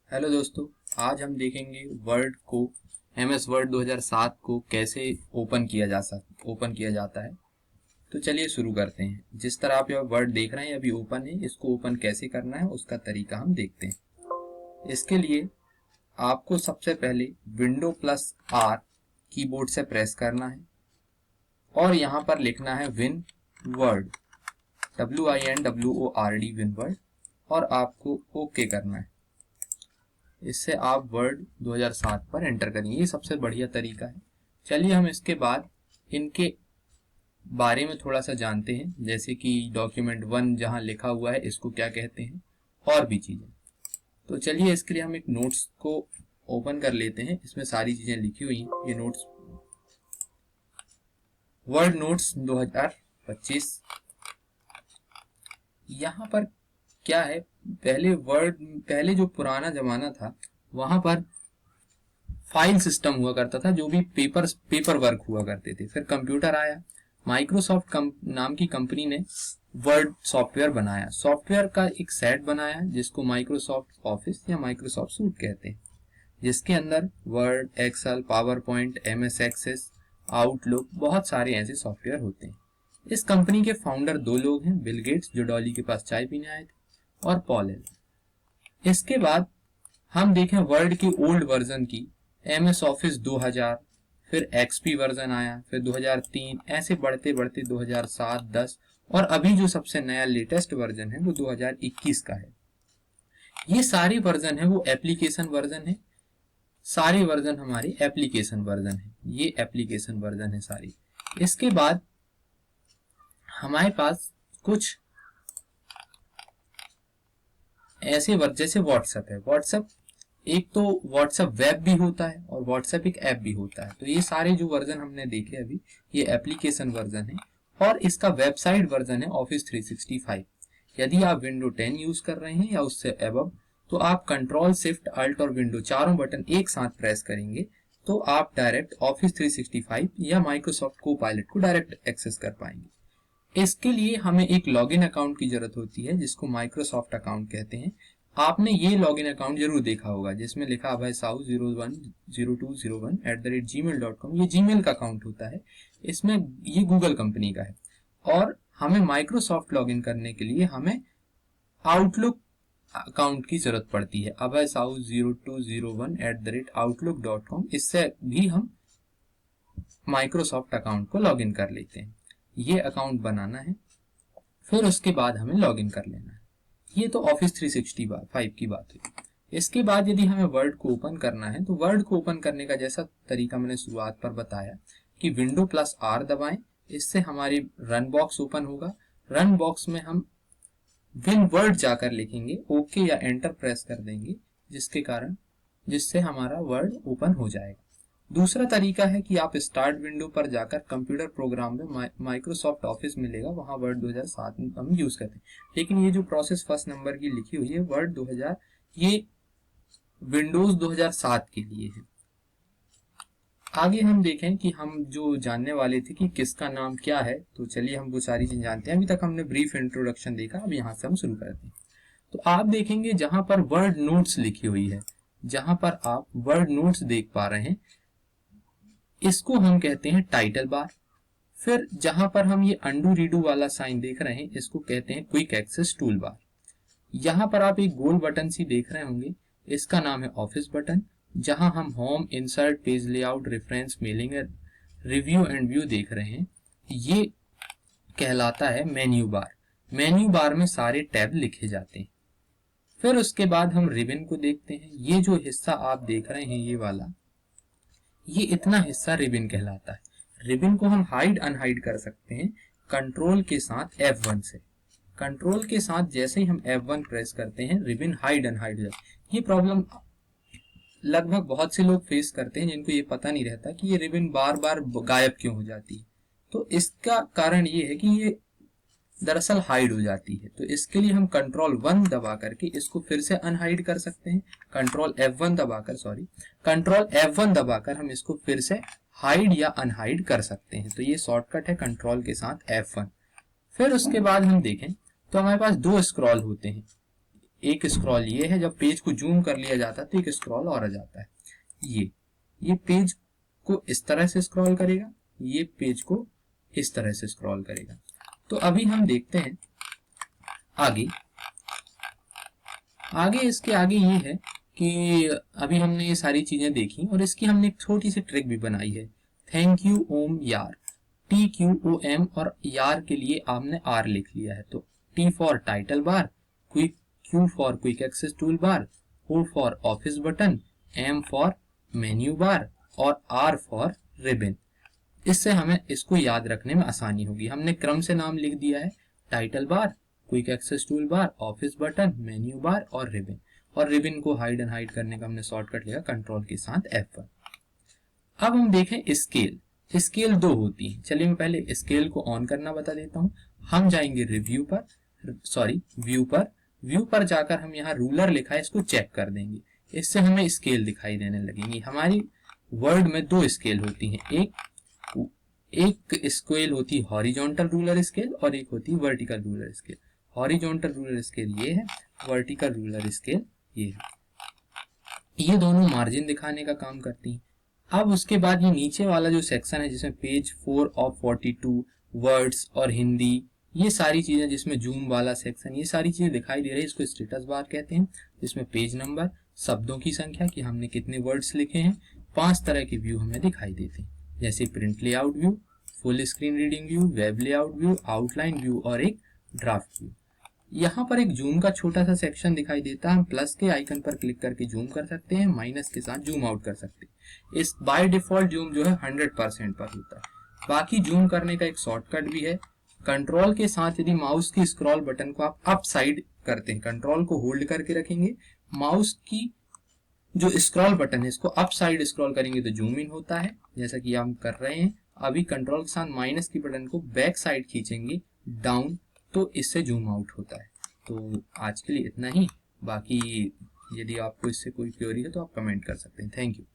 Hello दोस्तों, आज हम देखेंगे वर्ड को एमएस वर्ड 2007 को कैसे ओपन किया जाता है। तो चलिए शुरू करते हैं। जिस तरह आप यह वर्ड देख रहे हैं अभी ओपन है, इसको ओपन कैसे करना है उसका तरीका हम देखते हैं। इसके लिए आपको सबसे पहले विंडो प्लस आर कीबोर्ड से प्रेस करना है और यहाँ पर लिखना है win word, WINWORD win word, और आपको ओके करना है। इससे आप वर्ड 2007 पर एंटर करेंगे। ये सबसे बढ़िया तरीका है। चलिए हम इसके बाद इनके बारे में थोड़ा सा जानते हैं, जैसे कि डॉक्यूमेंट 1 जहां लिखा हुआ है इसको क्या कहते हैं और भी चीजें। तो चलिए इसके लिए हम एक नोट्स को ओपन कर लेते हैं। इसमें सारी चीजें लिखी हुई हैं। ये नोट्स वर्ड नोट्स 2025। यहाँ पर क्या है, पहले जो पुराना जमाना था वहां पर फाइल सिस्टम हुआ करता था, जो भी पेपर वर्क हुआ करते थे। फिर कंप्यूटर आया, माइक्रोसॉफ्ट नाम की कंपनी ने वर्ड सॉफ्टवेयर बनाया। सॉफ्टवेयर का एक सेट बनाया जिसको माइक्रोसॉफ्ट ऑफिस या माइक्रोसॉफ्ट सूट कहते हैं, जिसके अंदर Word, Excel, PowerPoint, MS Access, Outlook, बहुत सारे ऐसे सॉफ्टवेयर होते हैं। इस कंपनी के फाउंडर दो लोग हैं, बिल गेट्स जो डॉली के पास चाय पीने आए थे, और पॉल एलन। इसके बाद हम देखें वर्ड की ओल्ड वर्जन की, MS ऑफिस 2000, फिर XP वर्जन आया, फिर 2003, ऐसे बढ़ते बढ़ते 2007, 10 और अभी जो सबसे नया लेटेस्ट वर्जन है वो 2021 का है। ये सारे वर्जन है वो एप्लीकेशन वर्जन है। सारे वर्जन हमारे एप्लीकेशन वर्जन है। ये एप्लीकेशन वर्जन है सारी। इसके बाद हमारे पास कुछ ऐसे वर्ड जैसे व्हाट्सएप है। व्हाट्सएप एक तो व्हाट्सएप वेब भी होता है और व्हाट्सएप एक ऐप भी होता है। तो ये सारे जो वर्जन हमने देखे अभी, ये एप्लीकेशन वर्जन है और इसका वेबसाइट वर्जन है ऑफिस 365। यदि आप विंडो 10 यूज कर रहे हैं या उससे अबव, तो आप कंट्रोल शिफ्ट अल्ट और विंडो चारों बटन एक साथ प्रेस करेंगे तो आप डायरेक्ट ऑफिस 365 या माइक्रोसॉफ्ट कोपायलट को डायरेक्ट एक्सेस कर पाएंगे। इसके लिए हमें एक लॉगिन अकाउंट की जरूरत होती है जिसको माइक्रोसॉफ्ट अकाउंट कहते हैं। आपने ये लॉगिन अकाउंट जरूर देखा होगा जिसमें लिखा अभय साहू 010201@gmail.com। ये जीमेल का अकाउंट होता है। इसमें ये गूगल कंपनी का है। और हमें माइक्रोसॉफ्ट लॉगिन करने के लिए हमें आउटलुक अकाउंट की जरूरत पड़ती है, अभय साहू 0201@outlook.com। इससे भी हम माइक्रोसॉफ्ट अकाउंट को लॉगिन कर लेते हैं। ये अकाउंट बनाना है, फिर उसके बाद हमें लॉगिन कर लेना है। ये तो ऑफिस 365 की बात हुई। इसके बाद यदि हमें वर्ड को ओपन करना है तो वर्ड को ओपन करने का जैसा तरीका मैंने शुरुआत पर बताया कि विंडो प्लस आर दबाएं। इससे हमारी रन बॉक्स ओपन होगा। रन बॉक्स में हम विन वर्ड जाकर लिखेंगे, ओके या एंटर प्रेस कर देंगे, जिससे हमारा वर्ड ओपन हो जाएगा। दूसरा तरीका है कि आप स्टार्ट विंडो पर जाकर कंप्यूटर प्रोग्राम में माइक्रोसॉफ्ट ऑफिस मिलेगा, वहां वर्ड 2007 में हम यूज करते हैं। लेकिन ये जो प्रोसेस फर्स्ट नंबर की लिखी हुई है वर्ड 2000, ये विंडोज 2007 के लिए है। आगे हम देखें कि हम जो जानने वाले थे कि किसका नाम क्या है, तो चलिए हम वो सारी चीजें जानते हैं। अभी तक हमने ब्रीफ इंट्रोडक्शन देखा, अब यहाँ से हम शुरू करते हैं। तो आप देखेंगे जहां पर वर्ड नोट्स लिखी हुई है, जहां पर आप वर्ड नोट्स देख पा रहे हैं, इसको हम कहते हैं टाइटल बार। फिर जहां पर हम ये अंडू रीडू वाला साइन देख रहे हैं, इसको कहते हैं क्विक एक्सेस टूल बार। यहां पर आप एक गोल बटन सी देख रहे होंगे, इसका नाम है ऑफिस बटन। जहां हम home, insert, page layout, reference, mailing, review and view देख रहे हैं, ये कहलाता है मेन्यू बार। मेन्यू बार में सारे टैब लिखे जाते हैं। फिर उसके बाद हम रिबन को देखते हैं। ये जो हिस्सा आप देख रहे हैं, ये वाला, ये इतना हिस्सा रिबन कहलाता है। रिबन को हम हाइड अनहाइड कर सकते हैं कंट्रोल के साथ F1 से। कंट्रोल के साथ जैसे ही हम F1 प्रेस करते हैं, रिबन हाइड अनहाइड हो जाता है। ये प्रॉब्लम लगभग बहुत से लोग फेस करते हैं जिनको ये पता नहीं रहता कि ये रिबन बार बार गायब क्यों हो जाती है। तो इसका कारण ये है कि ये दरअसल हाइड हो जाती है। तो इसके लिए हम कंट्रोल 1 दबा करके इसको फिर से अनहाइड कर सकते हैं। कंट्रोल F1 दबाकर हम इसको फिर से हाइड या अनहाइड कर सकते हैं। तो ये शॉर्टकट है कंट्रोल के साथ F1। फिर उसके बाद हम देखें तो हमारे पास दो स्क्रॉल होते हैं। एक स्क्रॉल ये है, जब पेज को जूम कर लिया जाता है तो एक स्क्रॉल और आ जाता है। ये पेज को इस तरह से स्क्रॉल करेगा, ये पेज को इस तरह से स्क्रॉल करेगा। तो अभी हम देखते हैं आगे इसके आगे ये है कि अभी हमने ये सारी चीजें देखी और इसकी हमने एक छोटी सी ट्रिक भी बनाई है। थैंक यू ओम यार, TQOM और यार के लिए आपने R लिख लिया है। तो T for title bar, Q for quick access tool bar, O for office button, M for menu bar और R फॉर रिबन। इससे हमें इसको याद रखने में आसानी होगी। हमने क्रम से नाम लिख दिया है, title bar, quick access tool bar, office button, menu bar और रिबन। और रिबन को हाइड एंड हाइड करने का हमने शॉर्टकट लिया कंट्रोल के साथ F1। अब हम देखें स्केल दो होती है। चलिए मैं पहले स्केल को ऑन करना बता देता हूं। हम जाएंगे व्यू पर जाकर हम यहाँ रूलर लिखा है इसको चेक कर देंगे। इससे हमें स्केल दिखाई देने लगेंगी। हमारी वर्ड में दो स्केल होती हैं, एक स्केल होती हॉरिजॉन्टल रूलर स्केल और एक होती vertical ruler scale. Horizontal ruler scale ये है, वर्टिकल रूलर स्केल ये है। ये दोनों मार्जिन दिखाने का काम करती हैं। अब उसके बाद ये नीचे वाला जो सेक्शन है जिसमें पेज 4 ऑफ 42 वर्ड्स और हिंदी, ये सारी चीजें, जिसमें जूम वाला सेक्शन, ये सारी चीजें दिखाई दे रही है, इसको स्टेटस बार कहते हैं। जिसमें पेज नंबर, शब्दों की संख्या कि हमने कितने वर्ड्स लिखे हैं, 5 तरह के व्यू हमें दिखाई देते हैं, जैसे print layout view, full screen reading view, web layout view, outline view और एक ड्राफ्ट व्यू। यहाँ पर एक जूम का छोटा सा सेक्शन दिखाई देता है। हम प्लस के आइकन पर क्लिक करके जूम कर सकते हैं, माइनस के साथ जूम आउट कर सकते हैं। इस बाय डिफॉल्ट जूम जो है 100% पर होता है। बाकी जूम करने का एक शॉर्टकट भी है। कंट्रोल के साथ यदि माउस की स्क्रॉल बटन को आप अप साइड करते हैं, कंट्रोल को होल्ड करके रखेंगे, माउस की जो स्क्रॉल बटन है इसको अप साइड स्क्रॉल करेंगे तो जूम इन होता है, जैसा कि हम कर रहे हैं। अभी कंट्रोल के साथ माइनस की बटन को बैक साइड खींचेंगे डाउन, तो इससे जूम आउट होता है। तो आज के लिए इतना ही। बाकी यदि आपको इससे कोई क्वेरी है तो आप कमेंट कर सकते हैं। Thank you.